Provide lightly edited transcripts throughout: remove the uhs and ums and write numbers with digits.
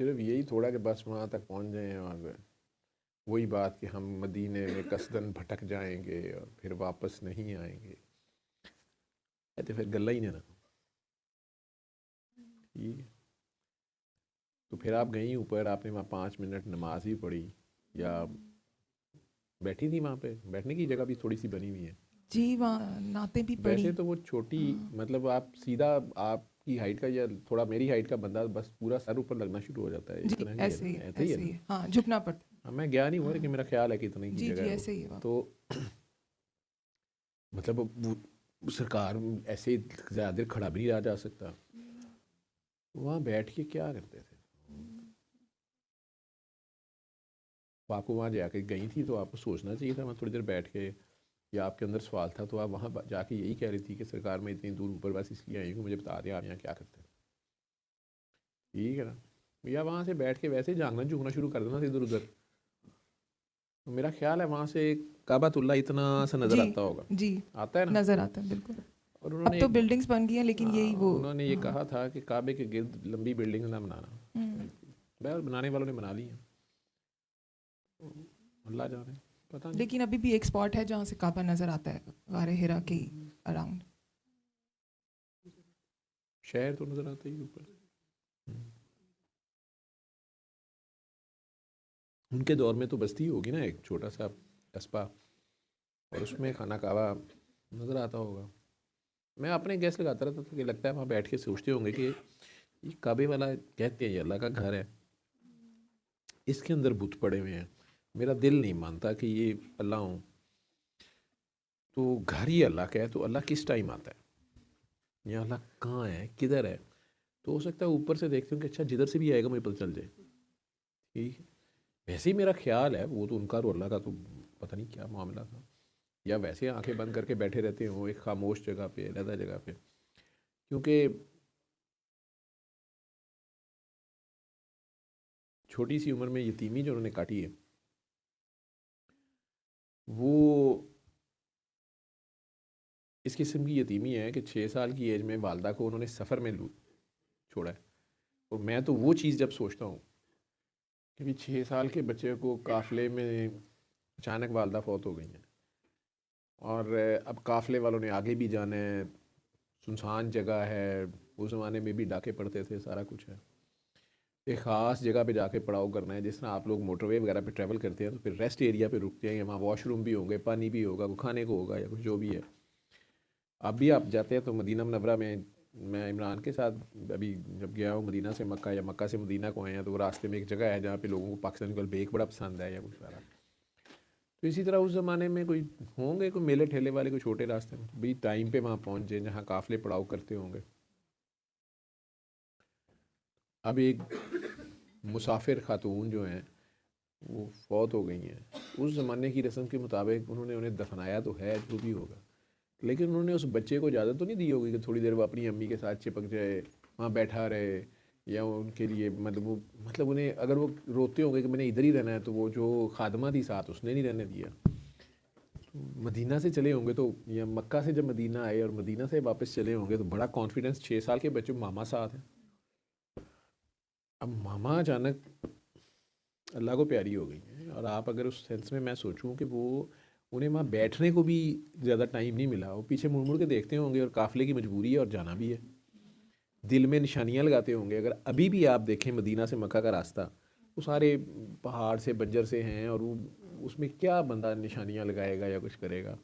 صرف یہی تھوڑا کہ بس وہاں تک پہنچ جائیں اور وہی بات کہ ہم مدینے میں قصدن بھٹک جائیں گے اور پھر واپس نہیں آئیں گے، تو پھر گلا ہی نہیں نا. ٹھیک ہے، تو پھر آپ گئیں اوپر، آپ نے وہاں 5 منٹ نماز بھی پڑھی یا بیٹھی تھی وہاں پہ؟ بیٹھنے کی جگہ بھی تھوڑی سی بنی ہوئی ہے جی وہاں نعتیں بھی پڑھی. ویسے تو وہ چھوٹی، مطلب آپ سیدھا آپ کی ہائٹ کا یا تھوڑا میری ہائٹ کا بندہ بس پورا سر اوپر لگنا شروع ہو جاتا ہے، جی اتنا ہی ہے ایسے ہی نا، ہے، ایسا ہی ہے ایسے ہی نا. ہے، ہاں جھکنا پڑتا ہے. ہاں میں گیا نہیں ہوا لیکن میرا خیال ہے کہ اتنا کی جی جگہ جی ہے وہ. ایسے ہی ہے وہاں. تو مطلب وہ سرکار ایسے زیادہ دیر کھڑا بھی نہیں رہا جا سکتا، وہاں بیٹھ کے کیا کرتے تھے. تو آپ کو وہاں جا کے گئی تھی تو آپ کو سوچنا چاہیے تھا وہاں تھوڑی دیر بیٹھ کے، یا آپ کے اندر سوال تھا تو آپ وہاں جا کے یہی کہہ رہی تھی کہ سرکار میں اتنی دور اوپر بس اس لیے آئی ہوں، مجھے بتا دیں آپ یہاں کیا کرتے ہیں. ٹھیک ہے نا، یا وہاں سے بیٹھ کے ویسے ہی جھانکنا جھونکنا شروع کر دینا تھا ادھر ادھر. تو میرا خیال ہے وہاں سے کعبۃ اللہ اتنا سا نظر جی آتا ہوگا، جی آتا ہے نا. نظر آتا ہے بالکل. اور انہوں اب نے تو بلڈنگس بن گئی ہیں لیکن یہی وہ. انہوں نے یہ کہا تھا کہ کعبے کے گرد لمبی بلڈنگ نہ بنانا. بہرحال بنانے والوں نے بنا لی ہیں، اللہ جانے، پتہ نہیں. لیکن ابھی بھی ایک اسپاٹ ہے جہاں سے کعبہ نظر آتا ہے، غار ہرا کے اراؤنڈ. شہر تو نظر آتا ہی اوپر. ان کے دور میں تو بستی ہوگی نا ایک چھوٹا سا قصبہ، اور اس میں خانہ کعبہ نظر آتا ہوگا. میں اپنے گیس لگاتا رہتا تھا کہ لگتا ہے وہاں بیٹھ کے سوچتے ہوں گے کہ یہ کعبے والا کہتے ہیں یہ اللہ کا گھر ہے، اس کے اندر بت پڑے ہوئے ہیں، میرا دل نہیں مانتا کہ یہ اللہ ہوں. تو گھر ہی اللہ کا ہے تو اللہ کس ٹائم آتا ہے، یا اللہ کہاں ہے، کدھر ہے؟ تو ہو سکتا ہے اوپر سے دیکھتے ہوں کہ اچھا جدھر سے بھی آئے گا مجھے پتہ چل جائے. ٹھیک ہے، ویسے ہی میرا خیال ہے وہ تو ان کا اور اللہ کا تو پتہ نہیں کیا معاملہ تھا، یا ویسے آنکھیں بند کر کے بیٹھے رہتے ہوں ایک خاموش جگہ پہ، علیحدہ جگہ پہ. کیونکہ چھوٹی سی عمر میں یتیمی جو انہوں نے کاٹی ہے وہ اس قسم کی یتیمی ہے کہ 6 سال کی ایج میں والدہ کو انہوں نے سفر میں چھوڑا ہے. اور میں تو وہ چیز جب سوچتا ہوں کہ 6 سال کے بچے کو قافلے میں اچانک والدہ فوت ہو گئی ہیں، اور اب قافلے والوں نے آگے بھی جانا ہے، سنسان جگہ ہے، اس زمانے میں بھی ڈاکے پڑتے تھے، سارا کچھ ہے، ایک خاص جگہ پہ جا کے پڑاؤ کرنا ہے. جس طرح آپ لوگ موٹر وے وغیرہ پہ ٹریول کرتے ہیں تو پھر ریسٹ ایریا پہ رکتے ہیں، وہاں واش روم بھی ہوں گے، پانی بھی ہوگا، کھانے کو ہوگا، یا کچھ جو بھی ہے. اب بھی آپ جاتے ہیں تو مدینہ منورہ میں عمران کے ساتھ ابھی جب گیا ہوں مدینہ سے مکہ یا مکہ سے مدینہ کو آئے ہیں تو وہ راستے میں ایک جگہ ہے جہاں پہ لوگوں کو پاکستانی کو بیک بڑا پسند ہے یا کچھ سارا. تو اسی طرح اس زمانے میں کوئی ہوں گے کوئی میلے ٹھیلے والے کوئی چھوٹے راستے میں بھی ٹائم پہ وہاں پہنچ جائیں جہاں قافلے پڑاؤ کرتے ہوں گے. اب ایک مسافر خاتون جو ہیں وہ فوت ہو گئی ہیں، اس زمانے کی رسم کے مطابق انہوں نے انہیں دفنایا تو ہے جو بھی ہوگا، لیکن انہوں نے اس بچے کو اجازت تو نہیں دی ہوگی کہ تھوڑی دیر وہ اپنی امی کے ساتھ چپک جائے، وہاں بیٹھا رہے، یا ان کے لیے مطلب انہیں اگر وہ روتے ہوں گے کہ میں نے ادھر ہی رہنا ہے تو وہ جو خادمہ تھی ساتھ اس نے نہیں رہنے دیا. مدینہ سے چلے ہوں گے تو، یا مکہ سے جب مدینہ آئے اور مدینہ سے واپس چلے ہوں گے تو بڑا کانفیڈنس 6 سال کے بچے ماما ساتھ ہیں. اب ماما اچانک اللہ کو پیاری ہو گئی ہیں، اور آپ اگر اس سینس میں سوچوں کہ وہ انہیں وہاں بیٹھنے کو بھی زیادہ ٹائم نہیں ملا، وہ پیچھے مڑ مڑ کے دیکھتے ہوں گے اور قافلے کی مجبوری ہے اور جانا بھی ہے، دل میں نشانیاں لگاتے ہوں گے. اگر ابھی بھی آپ دیکھیں مدینہ سے مکہ کا راستہ وہ سارے پہاڑ سے بنجر سے ہیں، اور وہ اس میں کیا بندہ نشانیاں لگائے گا یا کچھ کرے گا.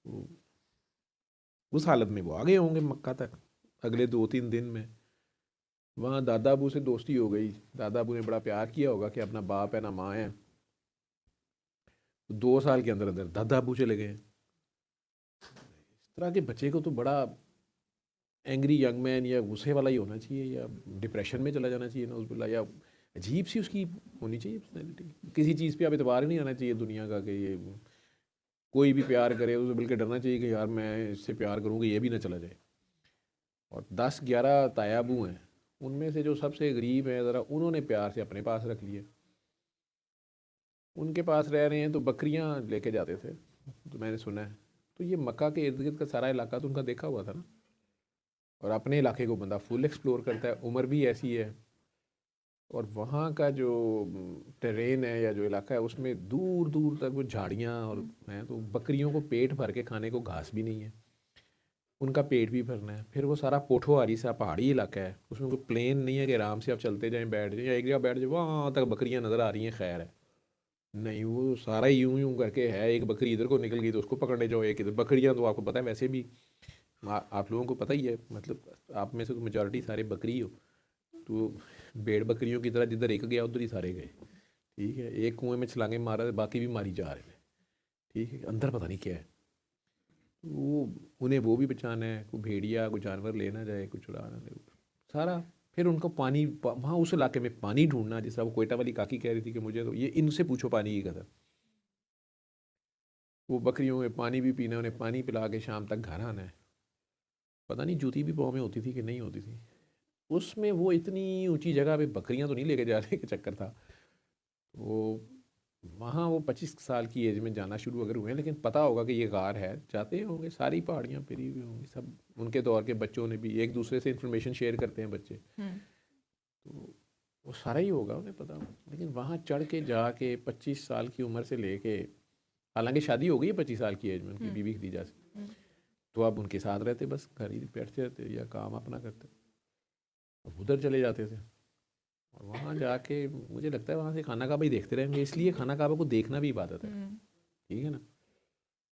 تو اس حالت میں وہ آگے ہوں گے مکہ تک اگلے 2-3 دن میں. وہاں دادا ابو سے دوستی ہو گئی، دادا ابو نے بڑا پیار کیا ہوگا کہ اپنا باپ ہے نہ ماں ہے. 2 سال کے اندر اندر دادا ابو چلے گئے. اس طرح کے بچے کو تو بڑا اینگری ینگ مین یا غصے والا ہی ہونا چاہیے، یا ڈپریشن میں چلا جانا چاہیے نعوذ باللہ، یا عجیب سی اس کی ہونی چاہیے پرسنالٹی. کسی چیز پہ اب اعتبار نہیں آنا چاہیے دنیا کا کہ یہ کوئی بھی پیار کرے اسے بلکہ ڈرنا چاہیے کہ یار میں اس سے پیار کروں گا یہ بھی نہ چلا جائے. اور 10-11 تایا ابو ہیں، ان میں سے جو سب سے غریب ہیں ذرا انہوں نے پیار سے اپنے پاس رکھ لیے. ان کے پاس رہ رہے ہیں تو بکریاں لے کے جاتے تھے تو میں نے سنا ہے. تو یہ مکہ کے ارد گرد کا سارا علاقہ تو ان کا دیکھا ہوا تھا نا، اور اپنے علاقے کو بندہ فل ایکسپلور کرتا ہے، عمر بھی ایسی ہے. اور وہاں کا جو ٹرین ہے یا جو علاقہ ہے اس میں دور دور تک وہ جھاڑیاں اور ہیں، تو بکریوں کو پیٹ بھر کے کھانے کو گھاس بھی نہیں ہے، ان کا پیٹ بھی بھرنا ہے. پھر وہ سارا پوٹھواری سا پہاڑی علاقہ ہے، اس میں کوئی پلین نہیں ہے کہ آرام سے آپ چلتے جائیں بیٹھ جائیں یا ایک جگہ بیٹھ جائیں وہاں تک بکریاں نظر آ رہی ہیں خیر ہے. نہیں، وہ سارا یوں یوں کر کے ہے، ایک بکری ادھر کو نکل گئی تو اس کو پکڑنے جاؤ، ایک ادھر. بکریاں تو آپ کو پتہ ہے ویسے بھی آپ لوگوں کو پتہ ہی ہے، مطلب آپ میں سے میجورٹی سارے بکری ہو، تو بھیڑ بکریوں کی طرح جدھر ایک گیا ادھر ہی سارے گئے. ٹھیک ہے، ایک کنویں میں چھلانگیں مارا باقی بھی ماری جا رہے ہیں. ٹھیک ہے، اندر پتہ نہیں کیا ہے. وہ انہیں وہ بھی بچانا ہے، کوئی بھیڑیا کوئی جانور لینا جائے کچھ چرانا دے سارا. پھر ان کو پانی وہاں اس علاقے میں پانی ڈھونڈنا، جس طرح وہ کوئٹہ والی کاکی کہہ رہی تھی کہ مجھے تو یہ ان سے پوچھو پانی کی قدر. وہ بکریوں میں پانی بھی پینا، انہیں پانی پلا کے شام تک گھر آنا ہے. پتہ نہیں جوتی بھی پاؤں میں ہوتی تھی کہ نہیں ہوتی تھی. اس میں وہ اتنی اونچی جگہ پہ بکریاں تو نہیں لے کے جانے کے چکر تھا. وہ وہاں وہ 25 سال کی ایج میں جانا شروع اگر ہوئے ہیں، لیکن پتہ ہوگا کہ یہ غار ہے، جاتے ہوں گے، ساری پہاڑیاں پھری ہوئی ہوں گی. سب ان کے دور کے بچوں نے بھی ایک دوسرے سے انفارمیشن شیئر کرتے ہیں بچے، تو وہ سارا ہی ہوگا انہیں پتہ. لیکن وہاں چڑھ کے جا کے 25 سال کی عمر سے لے کے، حالانکہ شادی ہو گئی ہے 25 سال کی ایج میں ان کی بیوی خدیجہ سے، تو اب ان کے ساتھ رہتے، بس گھر ہی بیٹھتے رہتے یا کام اپنا کرتے. اب ادھر چلے جاتے تھے اور وہاں جا کے مجھے لگتا ہے وہاں سے خانہ کعبہ ہی دیکھتے رہیں گے، اس لیے خانہ کعبہ کو دیکھنا بھی عبادت ہے. ٹھیک ہے نا،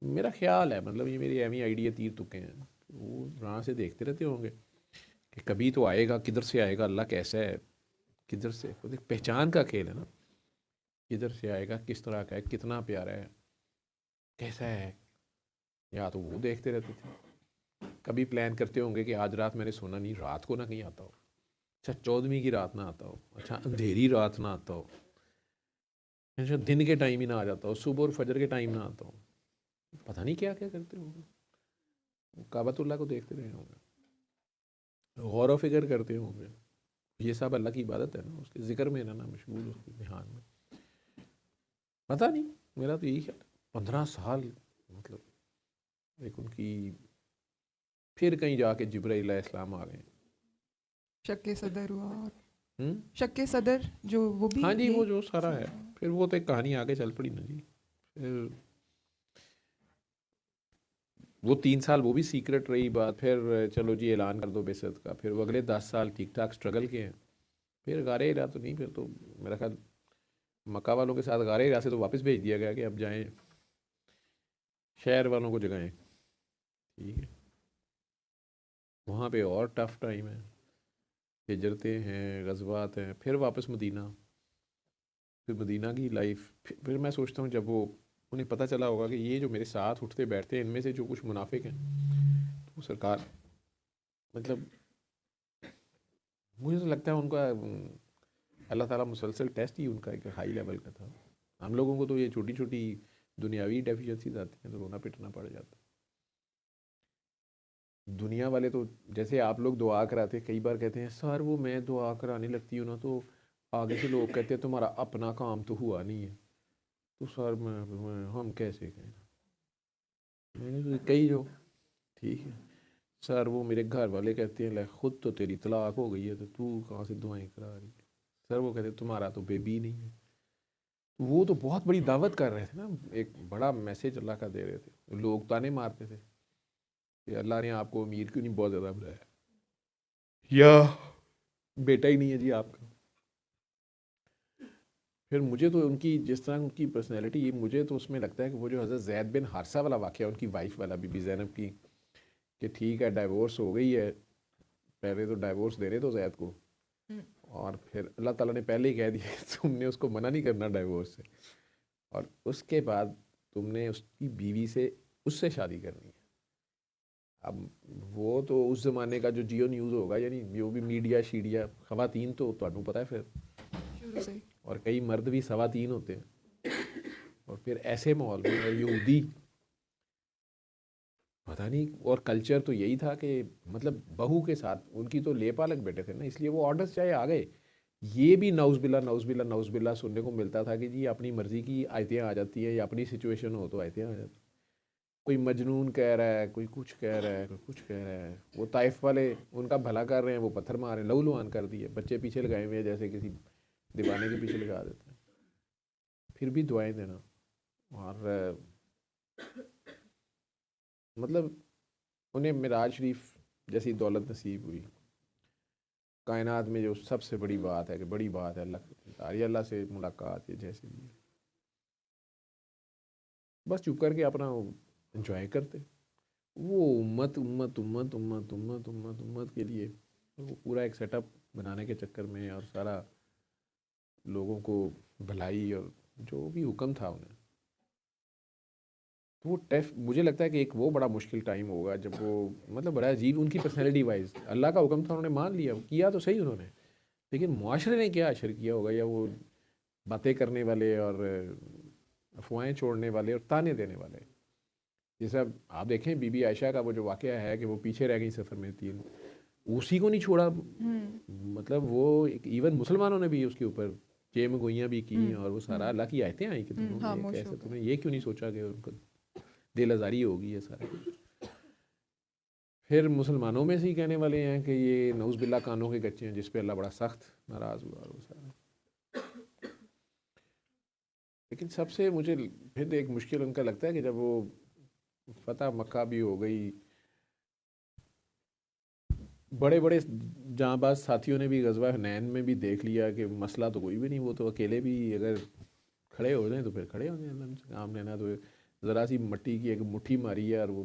میرا خیال ہے، مطلب یہ میری ایویں آئیڈیا تیر تکے ہیں، وہ وہاں سے دیکھتے رہتے ہوں گے کہ کبھی تو آئے گا، کدھر سے آئے گا، اللہ کیسا ہے، کدھر سے. پہچان کا کھیل ہے نا، کدھر سے آئے گا، کس طرح کا ہے، کتنا پیارا ہے، کیسا ہے. یا تو وہ دیکھتے رہتے تھے. کبھی پلان کرتے ہوں گے کہ آج رات میں نے سونا نہیں، رات کو نہ کہیں آتا ہو. اچھا 14ویں کی رات نہ آتا ہو، اچھا اندھیری رات نہ آتا ہو، اچھا دن کے ٹائم ہی نہ آ جاتا ہو، صبح اور فجر کے ٹائم نہ آتا ہو. پتہ نہیں کیا کیا کرتے ہوں گے، کعبۃ اللہ کو دیکھتے رہے ہوں گے، غور و فکر کرتے ہوں گے. یہ سب اللہ کی عبادت ہے نا، اس کے ذکر میں رہنا، مشغول اس کے دھیان میں. پتہ نہیں، میرا تو یہی خیال 15 سال مطلب ایک ان کی. پھر کہیں جا کے جبرائیل علیہ السلام آ گئے. شک صدر ہوا، اور ہوں، شک صدر جو وہ بھی ہاں جی، یہی. وہ جو سارا ہے پھر وہ تو ایک کہانی آگے چل پڑی نا جی. پھر وہ 3 سال وہ بھی سیکرٹ رہی بات، پھر چلو جی اعلان کر دو بعثت کا. پھر وہ اگلے 10 سال ٹھیک ٹھاک اسٹرگل کے ہیں. پھر غار ہرا تو نہیں، پھر تو میرا خیال مکہ والوں کے ساتھ غار ہرا سے تو واپس بھیج دیا گیا کہ اب جائیں شہر والوں کو جگائیں. ٹھیک ہے، وہاں پہ اور ٹف ٹائم ہے، ہجرتیں ہیں، غزوات ہیں، پھر واپس مدینہ. پھر مدینہ کی لائف، پھر میں سوچتا ہوں جب وہ انہیں پتہ چلا ہوگا کہ یہ جو میرے ساتھ اٹھتے بیٹھتے ہیں ان میں سے جو کچھ منافق ہیں، تو سرکار مطلب مجھے تو لگتا ہے ان کا اللہ تعالیٰ مسلسل ٹیسٹ ہی ان کا ایک ہائی لیول کا تھا. ہم لوگوں کو تو یہ چھوٹی چھوٹی دنیاوی ڈیفیشنسیز آتی ہیں تو رونا پٹنا پڑ جاتا. دنیا والے تو جیسے آپ لوگ دعا کراتے کئی بار کہتے ہیں سر وہ میں دعا کرانے لگتی ہوں نا تو آگے سے لوگ کہتے ہیں تمہارا اپنا کام تو ہوا نہیں ہے. تو سر ہم کیسے کہیں، میں نے تو کہی جو ٹھیک ہے سر وہ میرے گھر والے کہتے ہیں لے خود تو تیری طلاق ہو گئی ہے تو کہاں سے دعائیں کرا رہی ہے. سر وہ کہتے ہیں تمہارا تو بیبی نہیں ہے. وہ تو بہت بڑی دعوت کر رہے تھے نا، ایک بڑا میسج اللہ کا دے رہے تھے. لوگ تانے مارتے تھے کہ اللہ نے آپ کو امیر کیوں نہیں بہت زیادہ بنایا، یا بیٹا ہی نہیں ہے جی آپ کا. پھر مجھے تو ان کی جس طرح ان کی پرسنالٹی، مجھے تو اس میں لگتا ہے کہ وہ جو حضرت زید بن حارثہ والا واقعہ ان کی وائف والا بی بی زینب کی، کہ ٹھیک ہے ڈائیورس ہو گئی ہے، پہلے تو ڈائیورس دے رہے تو زید کو، اور پھر اللہ تعالیٰ نے پہلے ہی کہہ دیا تم نے اس کو منع نہیں کرنا ڈائیورس سے، اور اس کے بعد تم نے اس کی بیوی سے اس سے شادی کرنی ہے. اب وہ تو اس زمانے کا جو جیو نیوز ہوگا، یعنی جو بھی میڈیا شیڈیا، خواتین تو تمہیں پتہ ہے پھر شروع سے اور کئی مرد بھی خواتین ہوتے ہیں. اور پھر ایسے ماحول میں یہودی پتہ نہیں، اور کلچر تو یہی تھا کہ مطلب بہو کے ساتھ ان کی تو لیپ الگ بیٹھے تھے نا، اس لیے وہ آرڈرز چاہے آ گئے. یہ بھی نعوذ باللہ نعوذ باللہ نعوذ باللہ سننے کو ملتا تھا کہ جی اپنی مرضی کی آیتیں آ جاتی ہیں، یا اپنی سچویشن ہو تو آیتیں آ جاتی ہیں. کوئی مجنون کہہ رہا ہے، کوئی کچھ کہہ رہا ہے، کوئی کچھ کہہ رہا ہے. وہ طائف والے ان کا بھلا کر رہے ہیں، وہ پتھر مار رہے ہیں، لہو لہان کر دیے، بچے پیچھے لگائے ہوئے ہیں جیسے کسی دیوانے کے پیچھے لگا دیتے ہیں. پھر بھی دعائیں دینا. اور مطلب انہیں معراج شریف جیسی دولت نصیب ہوئی. کائنات میں جو سب سے بڑی بات ہے کہ بڑی بات ہے اللہ سے ملاقات یہ جیسے بھی بس چپ کر کے اپنا انجوائے کرتے. وہ امت امت امت امت امت امت امت کے لیے وہ پورا ایک سیٹ اپ بنانے کے چکر میں اور سارا لوگوں کو بھلائی اور جو بھی حکم تھا انہیں وہ مجھے لگتا ہے کہ ایک وہ بڑا مشکل ٹائم ہوگا جب وہ مطلب بڑا عجیب ان کی پرسنالٹی وائز اللہ کا حکم تھا انہوں نے مان لیا کیا تو صحیح انہوں نے لیکن معاشرے نے کیا اشر کیا ہوگا یا وہ باتیں کرنے والے اور افواہیں چھوڑنے والے اور تانے دینے والے. جیسے اب آپ دیکھیں بی بی عائشہ کا وہ جو واقعہ ہے کہ وہ پیچھے رہ گئی سفر میں 3 اسی کو نہیں چھوڑا. مطلب وہ ایون مسلمانوں نے بھی اس کے اوپر چیم گوئیاں بھی کی اور وہ سارا اللہ کی آیتیں آئیں کہ تم نے یہ کیوں نہیں سوچا کہ ان کو دل آزاری ہوگی یہ سارا کچھ. پھر مسلمانوں میں سے ہی کہنے والے ہیں کہ یہ نعوذ باللہ کانوں کے گچے ہیں جس پہ اللہ بڑا سخت ناراض ہوا اور وہ سارا. لیکن سب سے مجھے پھر ایک مشکل ان کا لگتا ہے کہ جب وہ فتح مکہ بھی ہو گئی بڑے بڑے جاں باز ساتھیوں نے بھی غزوہ حنین میں بھی دیکھ لیا کہ مسئلہ تو کوئی بھی نہیں وہ تو اکیلے بھی اگر کھڑے ہو جائیں تو پھر کھڑے ہو جائیں اللہ سے کام لینا تو ذرا سی مٹی کی ایک مٹھی ماری ہے اور وہ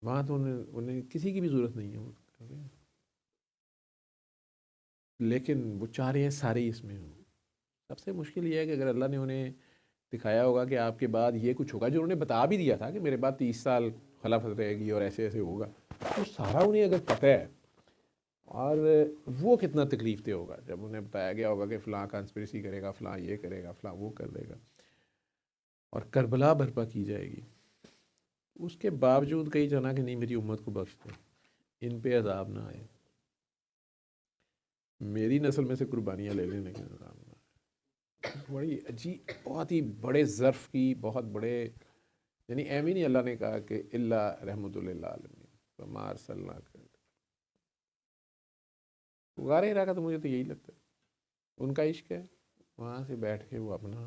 وہاں تو انہیں کسی کی بھی ضرورت نہیں ہے. لیکن وہ چاہ رہے ہیں سارے اس میں ہوں. سب سے مشکل یہ ہے کہ اگر اللہ نے انہیں دکھایا ہوگا کہ آپ کے بعد یہ کچھ ہوگا جو انہوں نے بتا بھی دیا تھا کہ میرے بعد 30 سال خلافت رہے گی اور ایسے ایسے ہوگا تو سارا انہیں اگر پتہ ہے اور وہ کتنا تکلیف دہ ہوگا جب انہیں بتایا گیا ہوگا کہ فلاں کانسپریسی کرے گا فلاں یہ کرے گا فلاں وہ کر دے گا اور کربلا برپا کی جائے گی. اس کے باوجود کئی جانا کہ نہیں میری امت کو بخش دے ان پہ عذاب نہ آئے میری نسل میں سے قربانیاں لے لینے کے عذاب نہ آئے. بڑی عجیب بہت ہی بڑے ظرف کی بہت بڑے یعنی ایم ہی نہیں اللہ نے کہا کہ اللہ رحمت للعالمین وما ارسلناک غار ہرا کا تو مجھے تو یہی لگتا ہے ان کا عشق ہے وہاں سے بیٹھ کے وہ اپنا